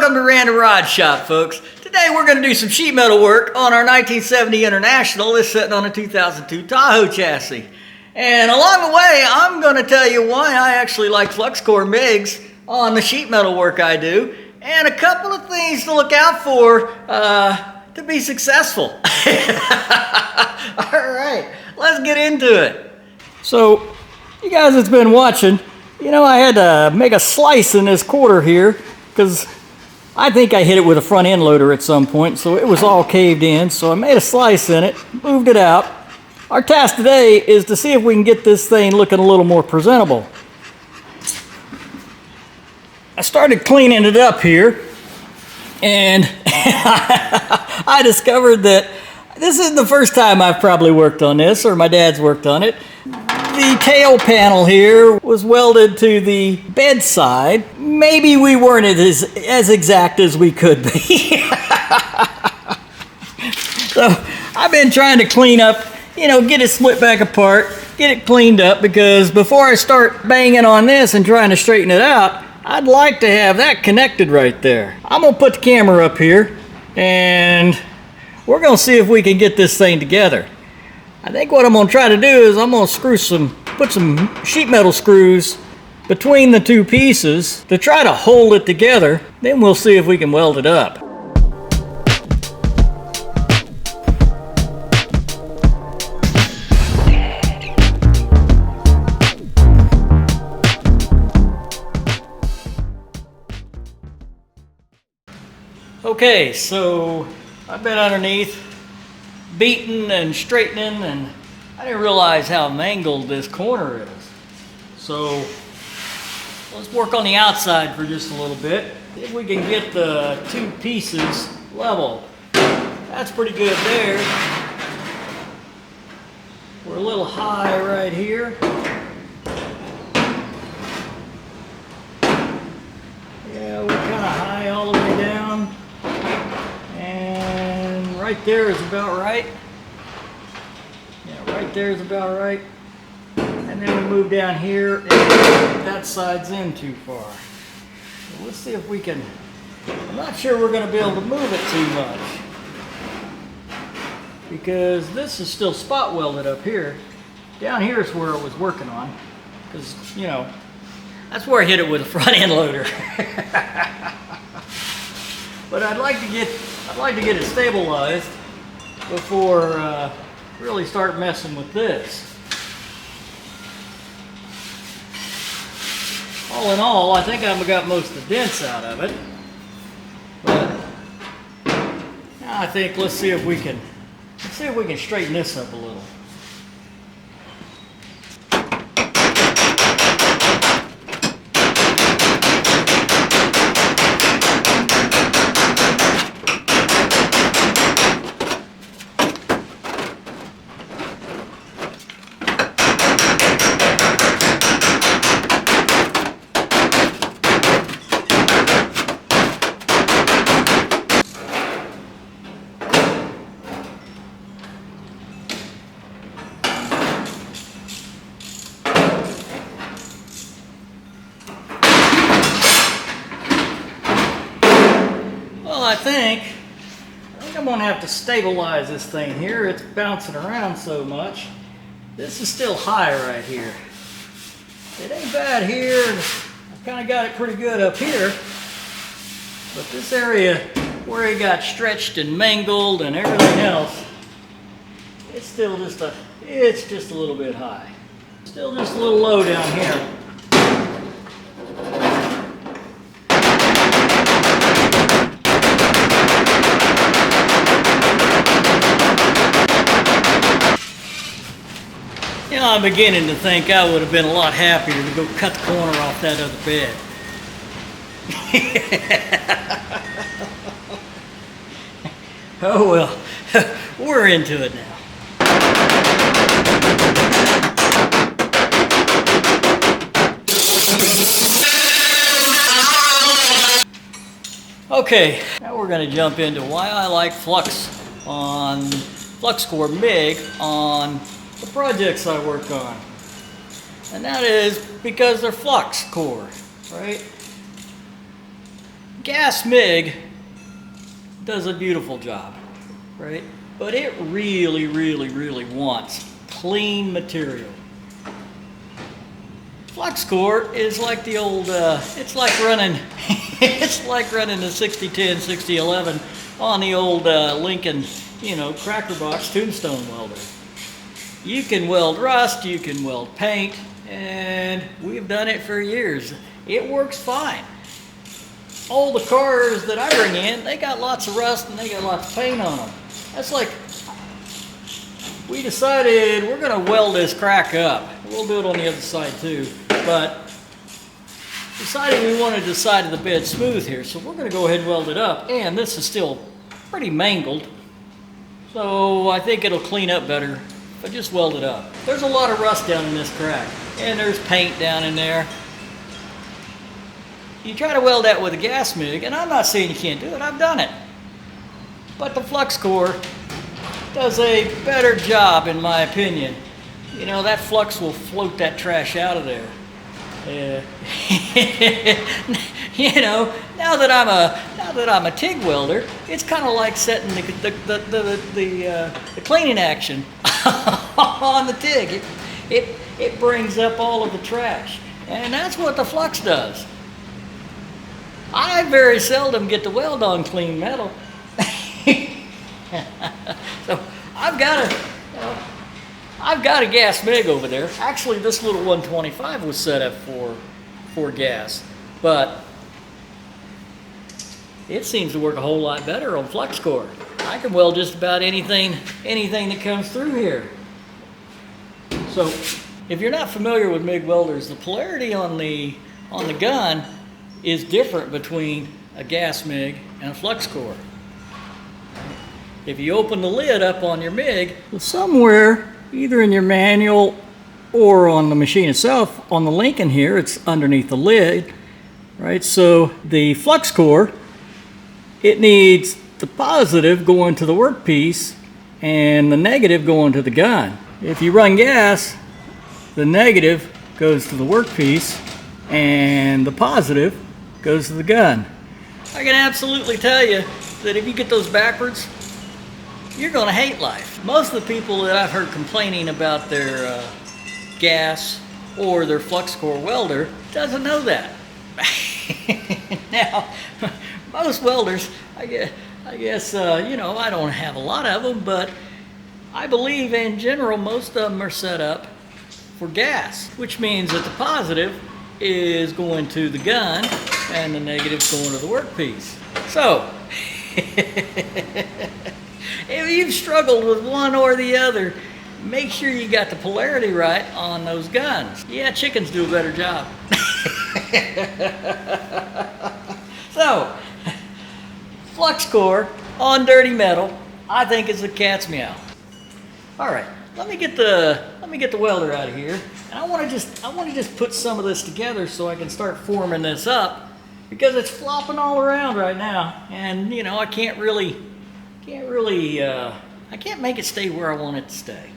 Welcome to Random Rod Shop, folks. Today we're going to do some sheet metal work on our 1970 International that's sitting on a 2002 Tahoe chassis. And along the way, I'm going to tell you why I actually like Flux core MIGs on the sheet metal work I do, and a couple of things to look out for to be successful. All right, let's get into it. So, you guys that's been watching, you know I had to make a slice in this quarter here because I think I hit it with a front end loader at some point, so it was all caved in. So I made a slice in it, moved it out. Our task today is to see if we can get this thing looking a little more presentable. I started cleaning it up here, and I discovered that this is the first time I've probably worked on this, or my dad's worked on it. The tail panel here was welded to the bedside. Maybe we weren't as exact as we could be. So I've been trying to clean up, get it split back apart, get it cleaned up, because before I start banging on this and trying to straighten it out, I'd like to have that connected right there. I'm gonna put the camera up here and we're gonna see if we can get this thing together. I think what I'm going to try to do is I'm going to put some sheet metal screws between the two pieces to try to hold it together. Then we'll see if we can weld it up. Okay, so I've been underneath, beating and straightening, and I didn't realize how mangled this corner is. So let's work on the outside for just a little bit. If we can get the two pieces level. That's pretty good there. We're a little high right here. Yeah, we're kind of high all the way down. Right there is about right. Yeah, right there is about right. And then we move down here, and that side's in too far. So let's see if we can. I'm not sure we're going to be able to move it too much, because this is still spot welded up here. Down here is where I was working on, because that's where I hit it with a front end loader. But I'd like to get it stabilized before really start messing with this. All in all, I think I've got most of the dents out of it. But now I think let's see if we can straighten this up a little. I think I'm going to have to stabilize this thing here. It's bouncing around so much. This is still high right here. It ain't bad here. I've kind of got it pretty good up here. But this area where it got stretched and mangled and everything else, it's still just a little bit high. Still just a little low down here. I'm beginning to think I would have been a lot happier to go cut the corner off that other bed. Oh well, we're into it now. Okay, now we're going to jump into why I like Flux core MIG on the projects I work on. And that is because they're flux core, right? gas MIG does a beautiful job, right? But it really wants clean material. Flux core is like the old, it's like running, it's like running the 6010, 6011 on the old Lincoln, you know, cracker box tombstone welder. You can weld rust, you can weld paint, and we've done it for years. It works fine. All the cars that I bring in, they got lots of rust and they got lots of paint on them. That's like, we decided we're going to weld this crack up. We'll do it on the other side too, but decided we wanted the side of the bed smooth here, so we're going to go ahead and weld it up. And this is still pretty mangled, so I think it'll clean up better if I just weld it up. There's a lot of rust down in this crack, and there's paint down in there. You try to weld that with a gas MIG, and I'm not saying you can't do it, I've done it. But the flux core does a better job, in my opinion. You know, that flux will float that trash out of there. You know, now that I'm a TIG welder, it's kind of like setting the cleaning action on the TIG. It brings up all of the trash, and that's what the flux does. I very seldom get to weld on clean metal. So I've got a gas MIG over there. Actually, this little 125 was set up for gas, but it seems to work a whole lot better on flux core. I can weld just about anything that comes through here. So if you're not familiar with MIG welders, the polarity on the gun is different between a gas MIG and a flux core. If you open the lid up on your MIG, somewhere, either in your manual or on the machine itself, on the Lincoln here, it's underneath the lid, right? So the flux core, it needs the positive going to the workpiece and the negative going to the gun. If you run gas, the negative goes to the workpiece and the positive goes to the gun. I can absolutely tell you that if you get those backwards, you're going to hate life. Most of the people that I've heard complaining about their gas or their flux core welder doesn't know that. Now, most welders, I guess you know, I don't have a lot of them, but I believe in general most of them are set up for gas, which means that the positive is going to the gun and the negative going to the workpiece. So, if you've struggled with one or the other, make sure you got the polarity right on those guns. Yeah, chickens do a better job. So, flux core on dirty metal, I think is a cat's meow. All right, let me get the welder out of here, and I want to just put some of this together so I can start forming this up, because it's flopping all around right now, and you know I can't make it stay where I want it to stay.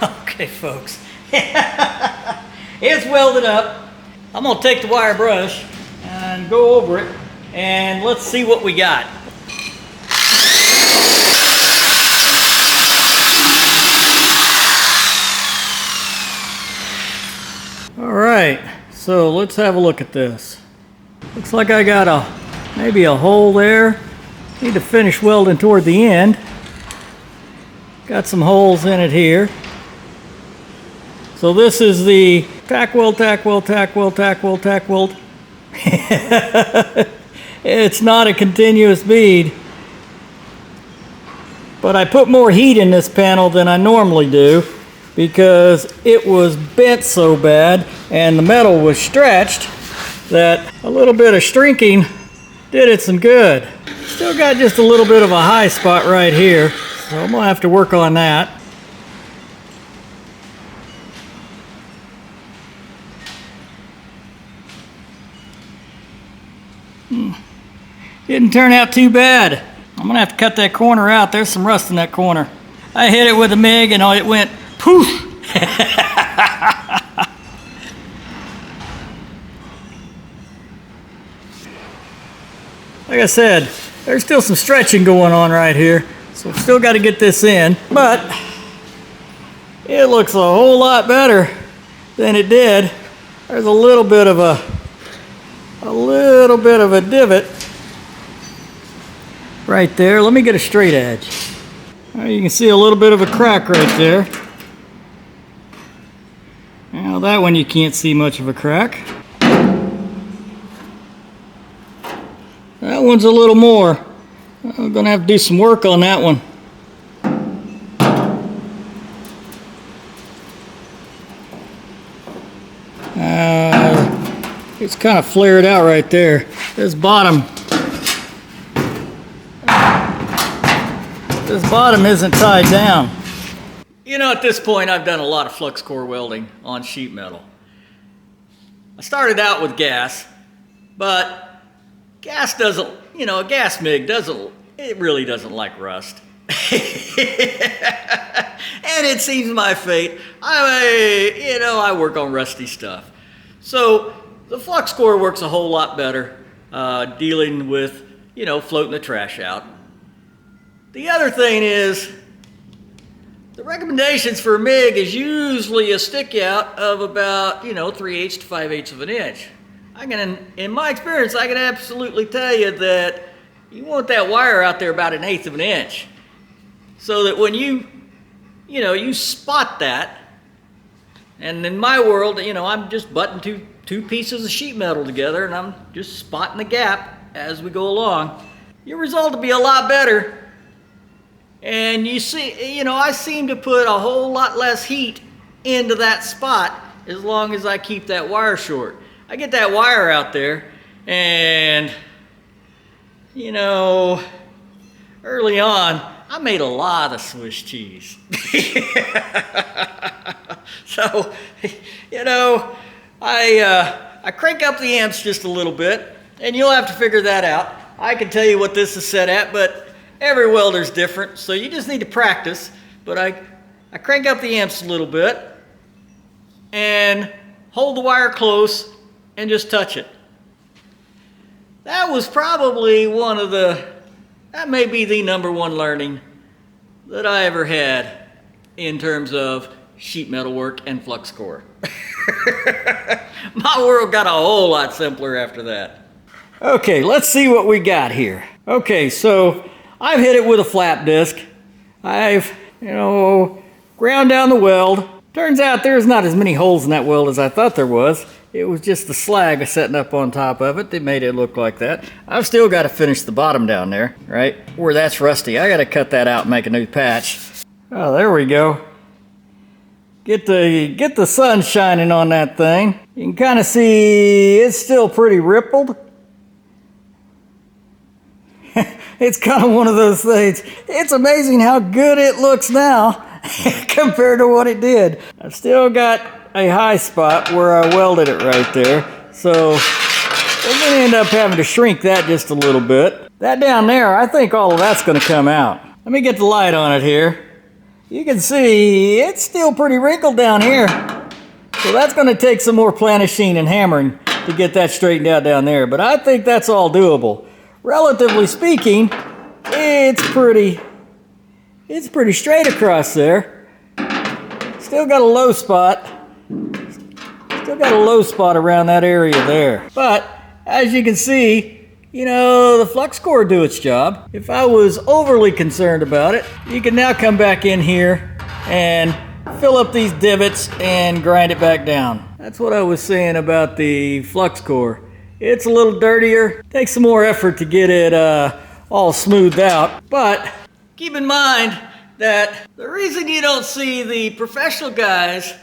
Okay, folks. It's welded up. I'm gonna take the wire brush and go over it, and let's see what we got. All right, so let's have a look at this. Looks like I got maybe a hole there. Need to finish welding toward the end. Got some holes in it here. So this is the tack weld, tack weld, tack weld, tack weld, tack weld. It's not a continuous bead, but I put more heat in this panel than I normally do because it was bent so bad and the metal was stretched that a little bit of shrinking did it some good. Still got just a little bit of a high spot right here, so I'm gonna have to work on that. Didn't turn out too bad. I'm gonna have to cut that corner out. There's some rust in that corner. I hit it with a MIG and it went poof. Like I said, there's still some stretching going on right here, so I've still got to get this in, but it looks a whole lot better than it did. There's a little bit of a divot right there. Let me get a straight edge. You can see a little bit of a crack right there. Now that one you can't see much of a crack. That one's a little more. I'm gonna have to do some work on that one. It's kind of flared out right there. This bottom isn't tied down. You know, at this point I've done a lot of flux core welding on sheet metal. I started out with gas, but gas doesn't, you know, a gas MIG doesn't, it really doesn't like rust. And it seems my fate. I work on rusty stuff. So the flux core works a whole lot better dealing with, you know, floating the trash out. The other thing is, the recommendations for a MIG is usually a stick out of about, you know, 3/8 to 5/8 of an inch. In my experience, I can absolutely tell you that you want that wire out there about 1/8 of an inch, so that when you spot that. And in my world, you know, I'm just butting two pieces of sheet metal together, and I'm just spotting the gap as we go along. Your result will be a lot better. And you see, you know, I seem to put a whole lot less heat into that spot as long as I keep that wire short. I get that wire out there, and, you know, early on, I made a lot of Swiss cheese. So, you know, I crank up the amps just a little bit, and you'll have to figure that out. I can tell you what this is set at, but every welder's different, so you just need to practice. But I crank up the amps a little bit and hold the wire close and just touch it. That was probably that may be the #1 learning that I ever had in terms of sheet metal work and flux core. My world got a whole lot simpler after that. Okay, let's see what we got here. Okay, so I've hit it with a flap disc. I've, you know, ground down the weld. Turns out there's not as many holes in that weld as I thought there was. It was just the slag setting up on top of it that made it look like that. I've still got to finish the bottom down there, right? Where that's rusty. I got to cut that out and make a new patch. Oh, there we go. Get the sun shining on that thing. You can kind of see it's still pretty rippled. It's kind of one of those things. It's amazing how good it looks now compared to what it did. I've still got a high spot where I welded it right there. So we're going to end up having to shrink that just a little bit. That down there, I think all of that's going to come out. Let me get the light on it here. you can see it's still pretty wrinkled down here. So that's going to take some more planishing and hammering to get that straightened out down there. But I think that's all doable. Relatively speaking, it's pretty straight across there. Still got a low spot. Still got a low spot around that area there. But as you can see, you know, the flux core do its job. If I was overly concerned about it, you can now come back in here and fill up these divots and grind it back down. That's what I was saying about the flux core. It's a little dirtier. Takes some more effort to get it all smoothed out. But keep in mind that the reason you don't see the professional guys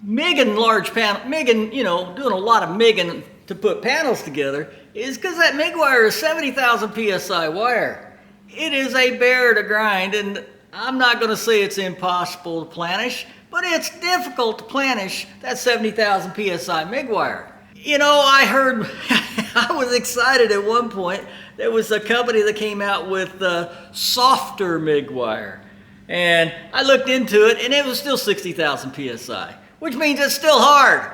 MIGing large panel, MIGing, you know, doing a lot of MIGing to put panels together is because that MIG wire is 70,000 PSI wire. It is a bear to grind, and I'm not going to say it's impossible to planish, but it's difficult to planish that 70,000 PSI MIG wire. You know, I heard, I was excited at one point, there was a company that came out with softer MIG wire. And I looked into it, and it was still 60,000 PSI. Which means it's still hard.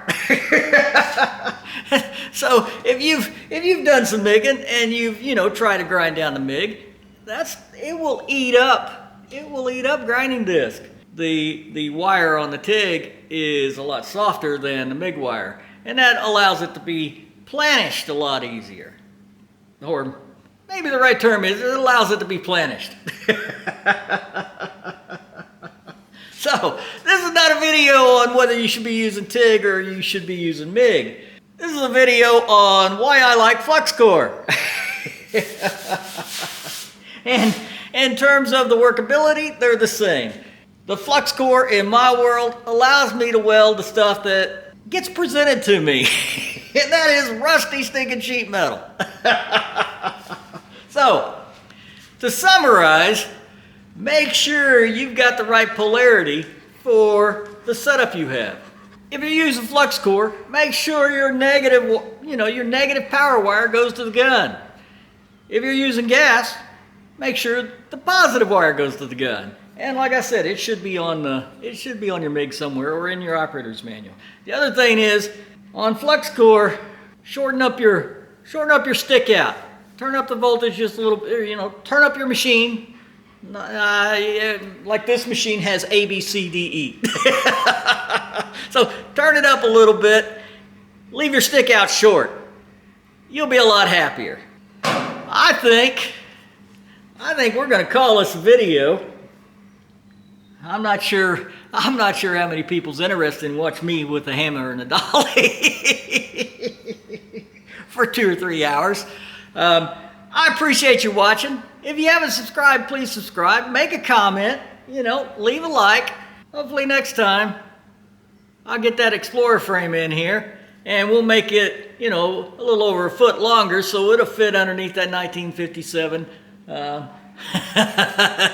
So if you've done some MIGing and you've tried to grind down the MIG, it will eat up grinding disc. The wire on the TIG is a lot softer than the MIG wire, and that allows it to be planished a lot easier. Or maybe the right term is it allows it to be planished. So, this is not a video on whether you should be using TIG or you should be using MIG. This is a video on why I like flux core. And in terms of the workability, they're the same. The flux core in my world allows me to weld the stuff that gets presented to me. And that is rusty, stinking sheet metal. So, to summarize, make sure you've got the right polarity for the setup you have. If you're using flux core, make sure your negative power wire goes to the gun. If you're using gas, make sure the positive wire goes to the gun. And like I said, it should be on your MIG somewhere or in your operator's manual. The other thing is, on flux core, shorten up your stick out. Turn up the voltage just a little bit, turn up your machine. Like this machine has A, B, C, D, E. So turn it up a little bit, leave your stick out short. You'll be a lot happier. I think we're going to call this a video. I'm not sure how many people's interested in watch me with a hammer and a dolly for 2 or 3 hours. I appreciate you watching. If you haven't subscribed, please subscribe. Make a comment, leave a like. Hopefully next time I'll get that Explorer frame in here and we'll make it, a little over a foot longer so it'll fit underneath that 1957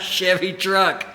Chevy truck.